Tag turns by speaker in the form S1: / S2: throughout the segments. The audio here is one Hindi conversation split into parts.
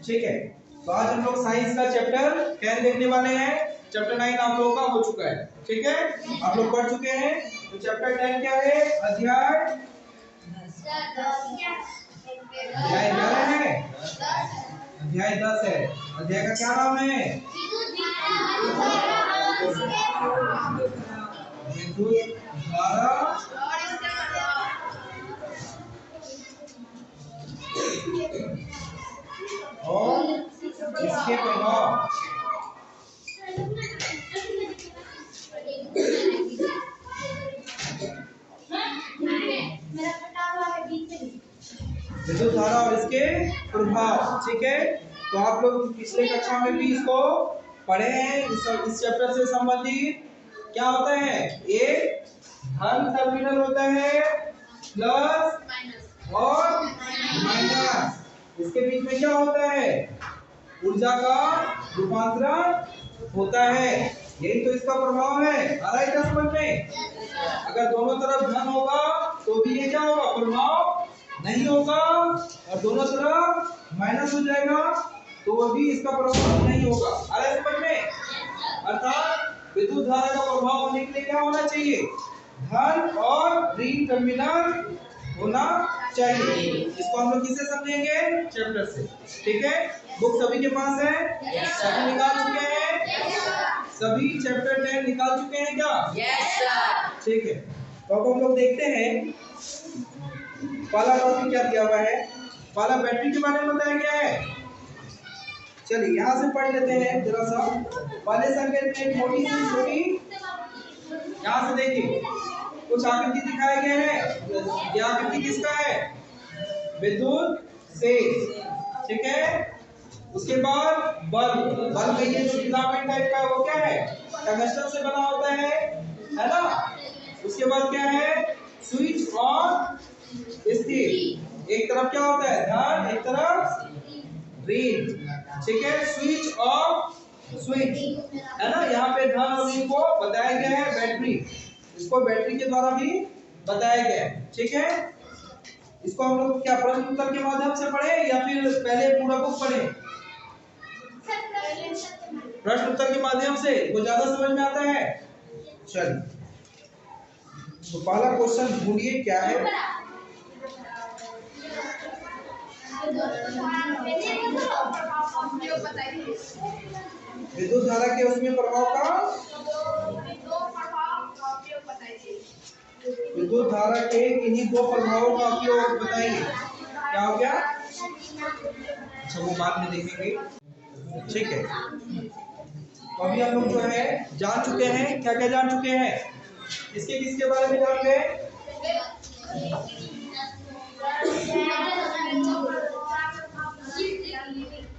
S1: ठीक है, तो आज हम लोग साइंस का चैप्टर 10 देखने वाले हैं। चैप्टर 9 आप लोगों का हो चुका है। ठीक है, आप लोग पढ़ चुके हैं। तो चैप्टर 10 क्या है? अध्याय 11 है, अध्याय 10 है। अध्याय का क्या नाम है? विद्युत धारा और इसके प्रभाव। विद्युत धारा और इसके प्रभाव। ठीक है, तो आप लोग पिछले कक्षा में भी इसको पढ़े हैं। इस चैप्टर से संबंधित क्या होता है? एक धन टर्मिनल होता है, प्लस और माइनस। इसके बीच में क्या होता है? ऊर्जा का रूपांतरण होता है। यही तो इसका प्रभाव है। आ रहा है क्या समझ में? अगर दोनों तरफ धन होगा तो भी ये क्या होगा? प्रभाव नहीं होगा, और दोनों तरफ माइनस हो जाएगा तो वो भी इसका प्रभाव नहीं होगा। आ रहा है समझ में? अर्थात विद्युत धारा का प्रभाव होने के लिए क्या होना चाहिए? धन और ऋण टर्मिनल होना चाहिए। इसको हम लोग किससे समझेंगे? चैप्टर से। ठीक है, बुक सभी के पास है? सभी निकाल चुके हैं? सभी चैप्टर 10 निकाल चुके हैं क्या? Yes sir. ठीक है, तो अब हम लोग देखते हैं पहला टॉपिक क्या दिया हुआ है। पहला बैटरी के बारे में बताया गया है। चलिए यहाँ से पढ़ लेते हैं जरा सा। पहले संकेत में एक मोटी सी छोटी, यहाँ से देखिए कुछ आकृति दिखाया गया है। यह आकृति किसका है? विद्युत से। ठीक है, उसके बाद बल्ब। बल्ब में ये जो फिलामेंट टाइप का वो क्या है? टंगस्टन से बना होता है ना। उसके बाद क्या है? स्विच और स्थिर। एक तरफ क्या होता है? धन, एक तरफ ऋण। ठीक है, स्विच और स्विच है ना। यहाँ पे धन और ऋण को बताया गया है। बैटरी, इसको बैटरी के द्वारा भी बताया गया है। ठीक है, इसको हम लोग क्या प्रश्न उत्तर के माध्यम से पढ़े या फिर पहले पूरा बुक पढ़े? प्रश्न उत्तर के माध्यम से वो ज्यादा समझ में आता है। चलिए, तो पहला क्वेश्चन ढूंढिए क्या है। विद्युत धारा के उसमें प्रभाव का, विद्युत धारा के किन्हीं दो प्रभावों का उपयोग बताइए। क्या हो गया? अच्छा, वो बाद में देखेंगे। ठीक है, तो अभी हम लोग जो है जान चुके हैं। क्या क्या जान चुके हैं? इसके किसके बारे में जान गए?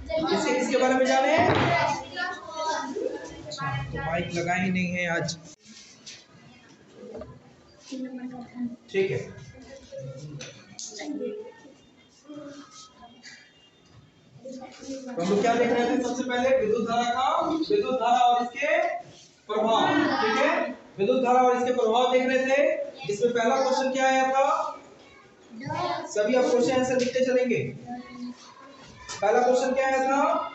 S1: किसके किसके बारे में जाने? अच्छा, तो माइक लगा ही नहीं है आज। ठीक है, तो हम लोग क्या देख रहे थे? सबसे पहले विद्युत धारा का, विद्युत धारा और इसके प्रभाव। ठीक है, विद्युत धारा और इसके प्रभाव देख रहे थे। इसमें पहला क्वेश्चन क्या आया था? सभी आप क्वेश्चन आंसर लिखते चलेंगे। पहला क्वेश्चन क्या आया था?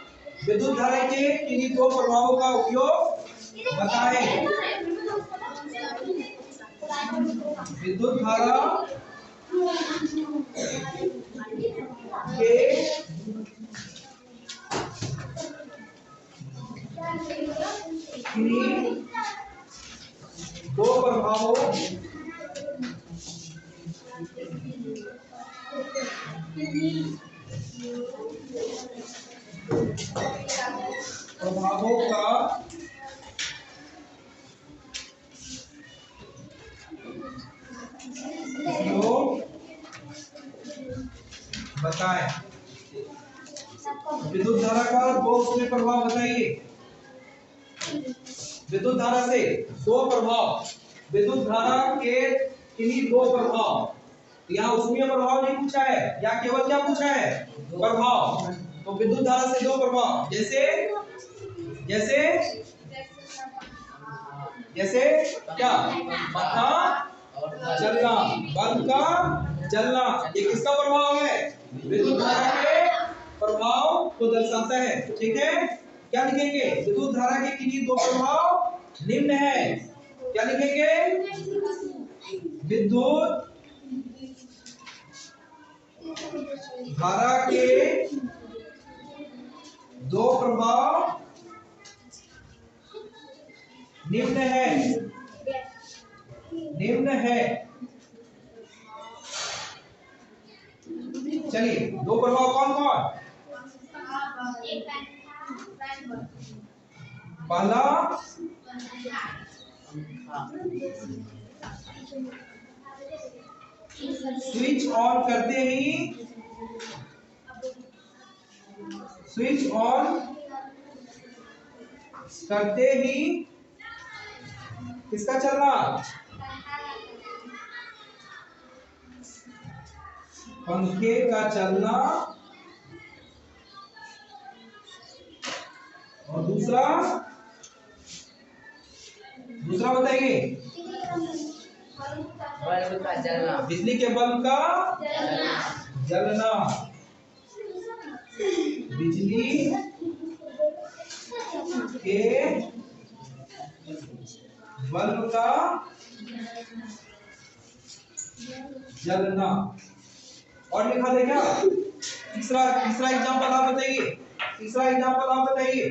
S1: विद्युत धारा के किन्हीं दो प्रभावों का उपयोग बताएं। विद्युत धारा के किन्हीं दो प्रभावों का उपयोग बताएं। विद्युत धारा का दो उसमें प्रभाव बताइए। विद्युत धारा से दो प्रभाव, विद्युत धारा के किन्हीं दो प्रभाव। यहाँ उसमें प्रभाव नहीं पूछा है, यहाँ केवल क्या पूछा है? प्रभाव। तो विद्युत धारा से दो प्रभाव, जैसे जैसे जैसे क्या? पंखा चलना, बल्ब का जलना, ये किसका प्रभाव है? विद्युत धारा के प्रभाव को दर्शाता है। ठीक है, क्या लिखेंगे? विद्युत धारा के किन्हीं दो प्रभाव निम्न है। क्या लिखेंगे? विद्युत धारा के दो प्रभाव निम्न है। निम्न है। चलिए, दो प्रभाव कौन कौन? पहला स्विच ऑन करते ही, स्विच ऑन करते ही किसका चलना? पंखे का चलना। और दूसरा, दूसरा बताइए।
S2: बल्ब का जलना।
S1: बिजली के बल्ब का जलना। बिजली के बल्ब का जलना। और लिखा दे क्या? तीसरा एग्जांपल आप बताइए। तीसरा एग्जांपल आप बताइए।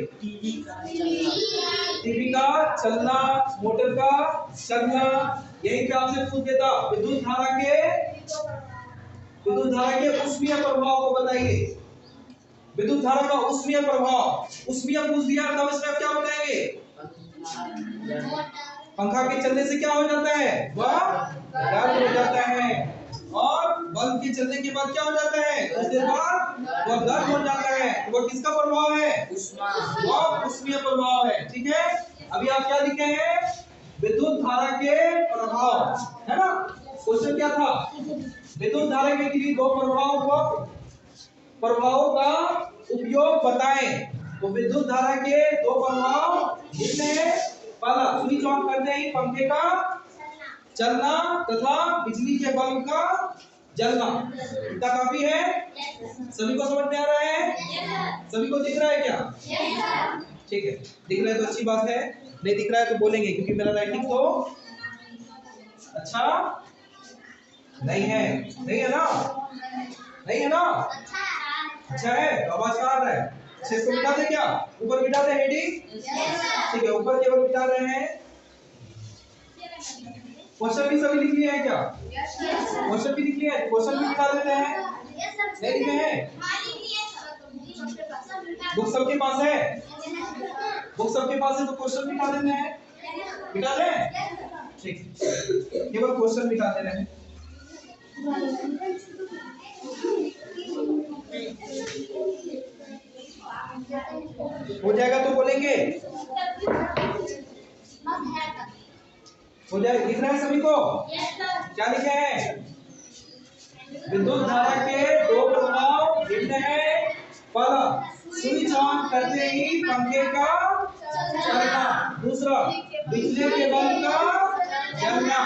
S1: टीवी का चलना, मोटर का चलना। यही पे आपसे पूछ देता विद्युत धारा के ऊष्मीय प्रभाव को बताइए। विद्युत धारा का ऊष्मीय प्रभाव, ऊष्मीय पूछ दिया तब इसमें क्या बताएंगे? पंखा के चलने से क्या हो जाता है? वह गर्म हो जाता है। और बल्ब के चलने के बाद क्या हो जाता है? कुछ देर बाद वह गर्म हो जाता है। तो वह किसका प्रभाव है? वह ऊष्मीय प्रभाव है। ठीक है, अभी आप क्या लिखे हैं? विद्युत धारा के प्रभाव, है ना? क्वेश्चन क्या था? विद्युत धारा के किन्हीं दो प्रभावों का उपयोग बताएं। तो विद्युत धारा के दो प्रभाव निम्न है। पहला, स्विच ऑन करते ही पंखे का चलना तथा बिजली के बल्ब का जलना। इतना काफी है? सभी को समझ में आ रहा है? सभी को दिख रहा है क्या? ठीक है, दिख रहा है तो अच्छी बात है। नहीं दिख रहा है तो बोलेंगे, क्योंकि मेरा राइटिंग तो अच्छा नहीं है। नहीं है ना? नहीं है ना? अच्छा है तो आवाज कहाँ आ रहा है? अच्छे से मिटा दे क्या? ऊपर मिटा दे हेडिंग। ठीक है, ऊपर केवल मिटा रहे हैं। क्वेश्चन भी सभी लिख लिए हैं क्या? क्वेश्चन भी लिख लिए हैं? क्वेश्चन भी मिटा देते हैं। नहीं लिखे हैं? बुक सबके पास है? बुक सबके पास है तो क्वेश्चन मिटा देते हैं। मिटा दें? ठीक, केवल क्वेश्चन मिटा दे रहे हैं। हो जाएगा तो बोलेंगे। हो जाएगा, दिख रहा है सभी को? क्या लिखे हैं? विद्युत धारा के दो प्रभाव निम्न है। पहला, स्विच ऑन करते ही पंखे का चलना। दूसरा, बिजली के बल्ब का जलना।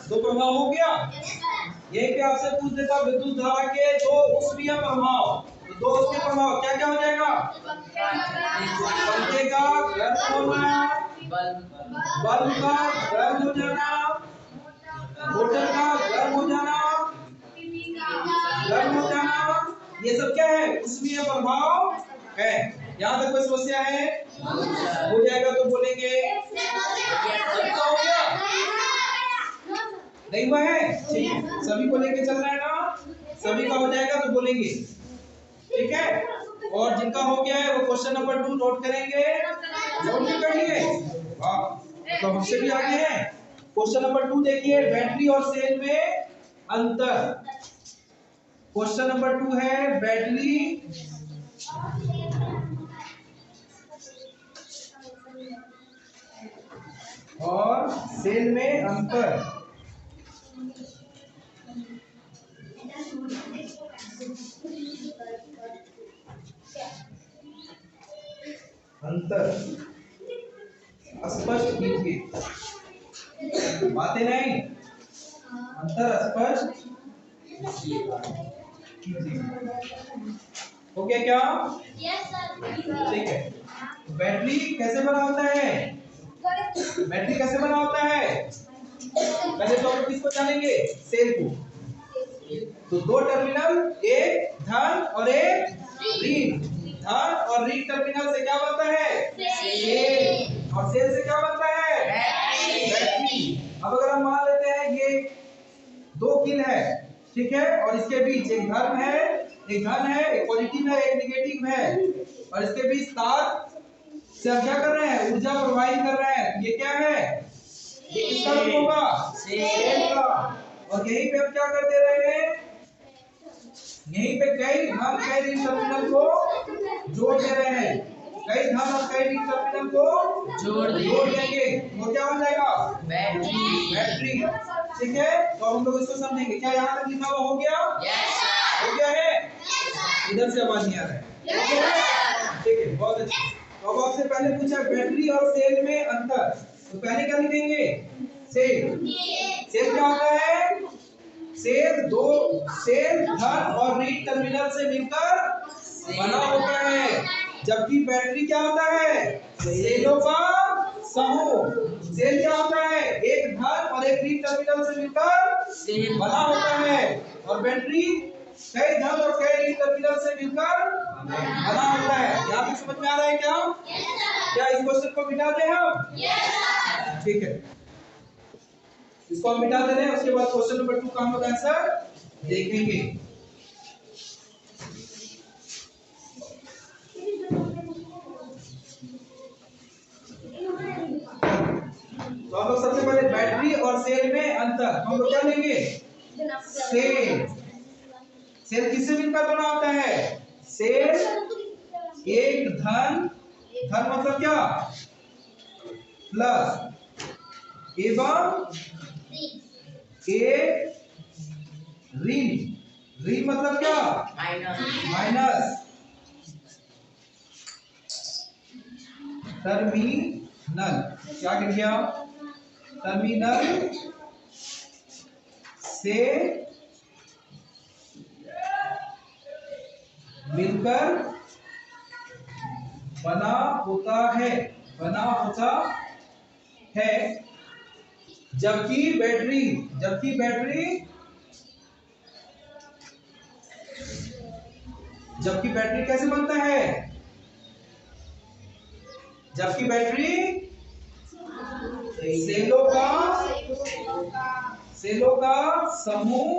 S1: दो प्रभाव हो गया। यही पे आपसे पूछ देता विद्युत धारा के दो ऊष्मीय प्रभाव। तो दो ऊष्मीय प्रभाव क्या क्या हो जाएगा? पंखे का गर्म होना, बल्ब का गर्म हो जाना, मोटर का गर्म हो जाना, गर्म हो जाना। ये सब क्या है? ऊष्मीय प्रभाव है। यहाँ तक कोई समस्या है? हो जाएगा तो बोलेंगे। सबका हो गया? नहीं हुआ है? ठीक है, सभी को लेके चल रहा है ना? सभी का हो जाएगा तो बोलेंगे। ठीक है, और जिनका हो गया है वो क्वेश्चन नंबर 2 नोट करेंगे। नोट भी कर लिए? हाँ, तो हमसे भी आगे हैं। क्वेश्चन नंबर 2 देखिए, बैटरी और सेल में अंतर। क्वेश्चन नंबर 2 है बैटरी और सेल में अंतर। अंतर स्पष्ट कीजिए। बातें नहीं, अंतर स्पष्ट कीजिए। हो गया क्या?
S2: Yes sir.
S1: ठीक है। बैटरी कैसे बना होता है? बैटरी कैसे बना होता है? पहले तो हम किसको जानेंगे? सेल को। तो दो टर्मिनल, एक धन और एक ऋण। धन और ऋण टर्मिनल से क्या बनता है? सेल। और सेल से क्या बनता है? बैटरी। अब अगर हम मान लेते हैं ये दो किल है, ठीक है, और इसके बीच एक धन है, एक पॉजिटिव है, एक नेगेटिव है, और इसके बीच तार से हम क्या कर रहे हैं? ऊर्जा प्रवाहित कर रहे हैं। ये क्या है? ये किसका रूप होगा? सेल का। और यहीं पे हम क्या कर दे रहे हैं? यहीं पे कई धन कई ऋण टर्मिनल को जोड़ दे रहे हैं। कई धन और कई ऋण टर्मिनल को जोड़ देंगे तो क्या हो जाएगा? बैटरी। ठीक है, तो हम लोग इसको समझेंगे। क्या यहाँ तक लिखा हुआ हो गया? हो गया है? इधर से आवाज नहीं आ रहा है। ठीक है, बहुत अच्छा। तो अब आपसे पहले पूछा बैटरी और सेल में अंतर, तो पहले क्या लिखेंगे? सेल। सेल क्या होता है? सेल धन और ऋण टर्मिनल से मिलकर बना होता है, जबकि बैटरी क्या होता है? सेलों का समूह। सेल क्या होता है? एक धन और एक ऋण टर्मिनल से मिलकर बना होता है, और बैटरी कई धन और कई ऋण टर्मिनल से मिलकर बना होता है। यहाँ पे समझ में आ रहा है क्या? क्या इस क्वेश्चन को मिटा दें हम? ठीक है, इसको हम मिटा दे रहे हैं। उसके बाद क्वेश्चन नंबर 2 का हम लोग आंसर देखेंगे। तो हम लोग सबसे पहले बैटरी और सेल में अंतर, हम लोग क्या लेंगे? सेल। सेल किससे मिलकर बना होता है? सेल एक धन, धन मतलब क्या? प्लस, एवं एक ऋण, ऋण मतलब क्या? माइनस। टर्मिनल क्या कर गया? टर्मिनल से मिलकर बना होता है, बना होता है, जबकि बैटरी कैसे बनता है? जबकि बैटरी सेलों का समूह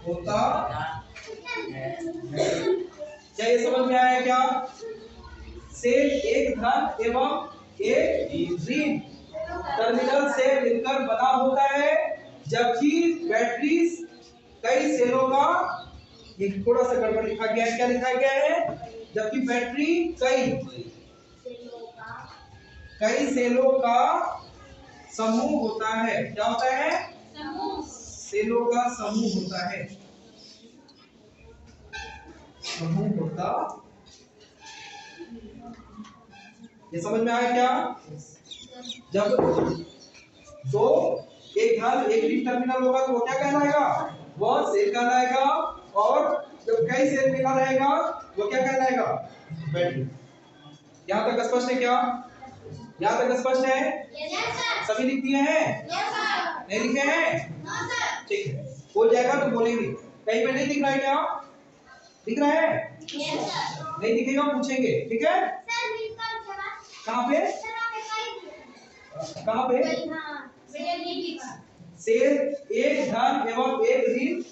S1: होता है। क्या ये समझ में आया क्या? सेल एक धन एवं एक ऋण टर्मिनल से मिलकर बना होता है, जबकि बैटरी कई सेलों का, ये थोड़ा सा गड़बड़ लिखा गया है। क्या लिखा गया है? जबकि बैटरी कई सेलों का समूह होता है। क्या होता है? सेलों का समूह होता है, समूह होता। ये समझ में आया क्या? जब दो एक धन एक ऋण टर्मिनल होगा तो वो क्या कहलाएगा? वह सेल कहलाएगा, और जब कई सेल मिला रहेगा वो क्या कहलाएगा? बैटरी। यहाँ तक स्पष्ट है क्या? यहाँ तक स्पष्ट है? सभी लिख दिए हैं? नहीं लिखे हैं? ठीक है, हो जाएगा तो बोलेंगे। कहीं पे नहीं दिख रहा है क्या? दिख रहा है? नहीं दिखेगा पूछेंगे, ठीक है? कहाँ पे? कहाँ पे? सेल एक धन एवं एक ऋण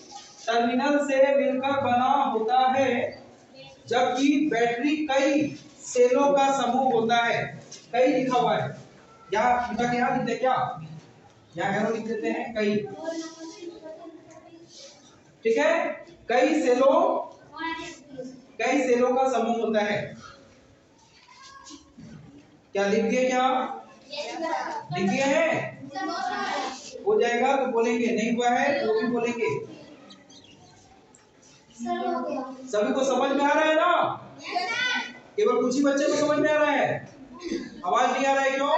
S1: टर्मिनल से मिलकर बना होता है, जबकि बैटरी कई सेलों का समूह होता है। कई लिखा हुआ है, यहाँ लिख देते क्या? यहाँ एरो लिख देते हैं कई, ठीक है? कई सेलों का समूह होता है। क्या लिख दिए क्या? लिख दिए हैं? हो जाएगा तो बोलेंगे, नहीं हुआ है तो भी बोलेंगे। सभी को समझ में आ रहा है ना? केवल कुछ ही बच्चे को समझ में आ रहा है, आवाज नहीं आ रहा है क्यों?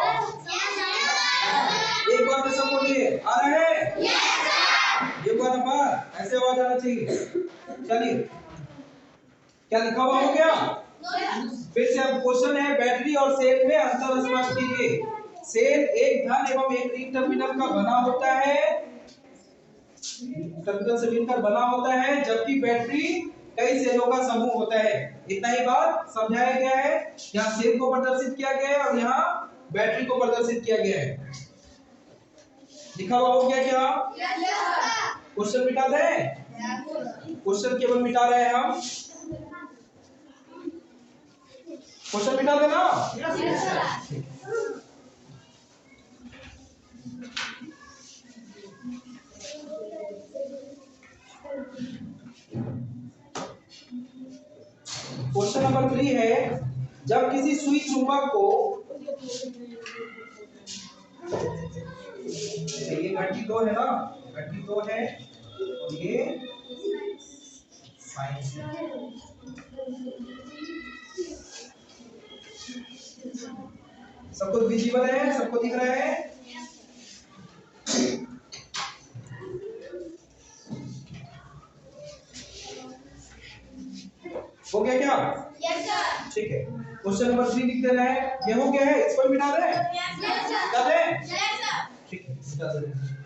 S1: एक बार में सब बोलिए, आ रहा है? एक बार नंबर ऐसे आवाज आना चाहिए। चलिए क्या लिखा हुआ हो गया? फिर से अब क्वेश्चन है बैटरी और सेल में अंतर स्पष्ट कीजिए। सेल एक धन एवं एक ऋण टर्मिनल का बना होता है, टर्मिनल से मिलकर बना होता है, जबकि बैटरी कई सेलों का समूह होता है। इतना ही बात समझाया गया है। यहाँ सेल को प्रदर्शित किया गया है और यहाँ बैटरी को प्रदर्शित किया गया है। लिखा हुआ हो गया क्या? क्वेश्चन मिटा दें? क्वेश्चन केवल मिटा रहे हैं हम। क्वेश्चन मिटा देना। क्वेश्चन नंबर 3 है, जब किसी सुई चुंबक को, ये घंटी 2 है ना, घंटी 2 है और ये साइंस है। सबको विजिबल है? सबको दिख रहा है? हो गया क्या? Yes sir. ठीक है, क्वेश्चन नंबर 3 लिख देना है। ये हो गया है, इसको मिटा दें? Yes sir. मिटा दें? Yes sir. ठीक है, मिटा दें।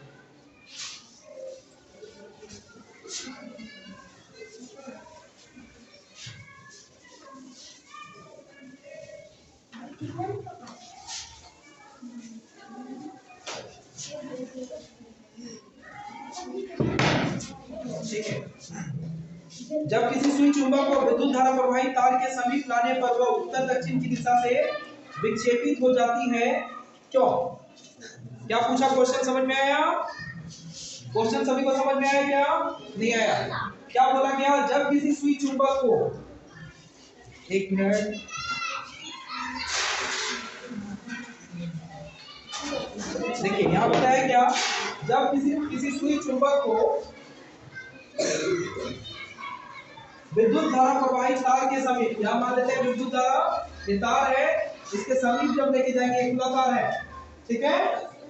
S1: ठीक है, जब किसी सुई चुंबक को विद्युत धारा प्रवाही तार के समीप लाने पर वह उत्तर दक्षिण की दिशा से विक्षेपित हो जाती है, क्यों? क्या पूछा? क्वेश्चन समझ में आया? क्वेश्चन सभी को समझ में आया क्या? नहीं आया? क्या बोला गया? जब किसी सुई चुंबक को, एक मिनट, देखिए यहाँ बताया क्या, जब किसी सुई चुंबक को विद्युत धारा प्रवाही तार के समीप, यहाँ मान लेते हैं विद्युत धारा, ये तार है, इसके समीप जब लेके जाएंगे, एक खुला तार है, ठीक है,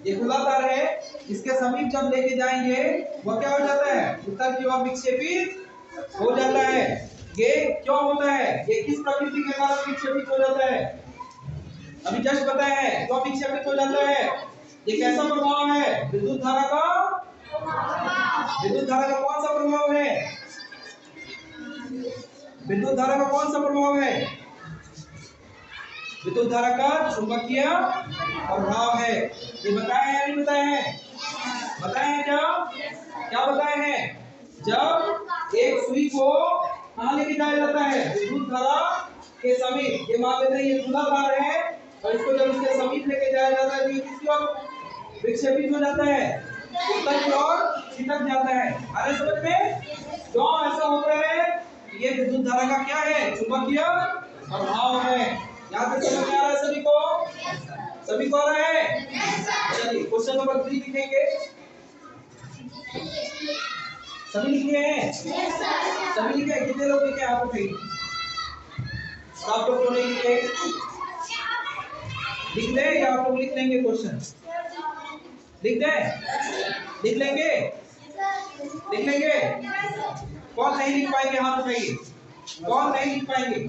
S1: ये खुला तार है, इसके समीप जब लेके जाएंगे वो क्या हो जाता है? उत्तर की ओर विक्षेपित हो जाता है। ये क्यों होता है? ये किस प्रकृति के कारण विक्षेपित हो जाता है? अभी जस्ट बताया है, क्यों विक्षेपित हो जाता है? ये कैसा प्रभाव है? विद्युत धारा का, विद्युत धारा का कौन सा प्रभाव है? विद्युत धारा का कौन सा प्रभाव है? विद्युत धारा का चुंबकीय प्रभाव है। ये बताया है या नहीं बताया है? बताया है क्या? क्या बताया है? जब एक सुई को कहाँ लेके जाया जाता है? विद्युत धारा के समीप, ये मान लेते हैं ये खुला तार है और इसको जब इसके समीप लेके जाया जाता है तो ये किसकी ओर विक्षेपित हो जाता है? उत्तर की ओर छिटक जाता है। आ रहा समझ में? क्यों ऐसा होता है? ये विद्युत धारा का क्या है? चुंबकीय प्रभाव है। यहाँ तक समझ में आ रहा है सभी को? सभी को आ रहा है? चलिए क्वेश्चन नंबर 3 लिखेंगे। सभी लिखे हैं? सभी लिखे? कितने लोग लिखे? आप लोग सब लोग नहीं लिखे? लिख ले या आप लोग लिख लेंगे? क्वेश्चन लिख दें? लिख लेंगे? लिख लेंगे? कौन नहीं लिख पाएंगे? हाथ उठाइए। कौन नहीं लिख पाएंगे?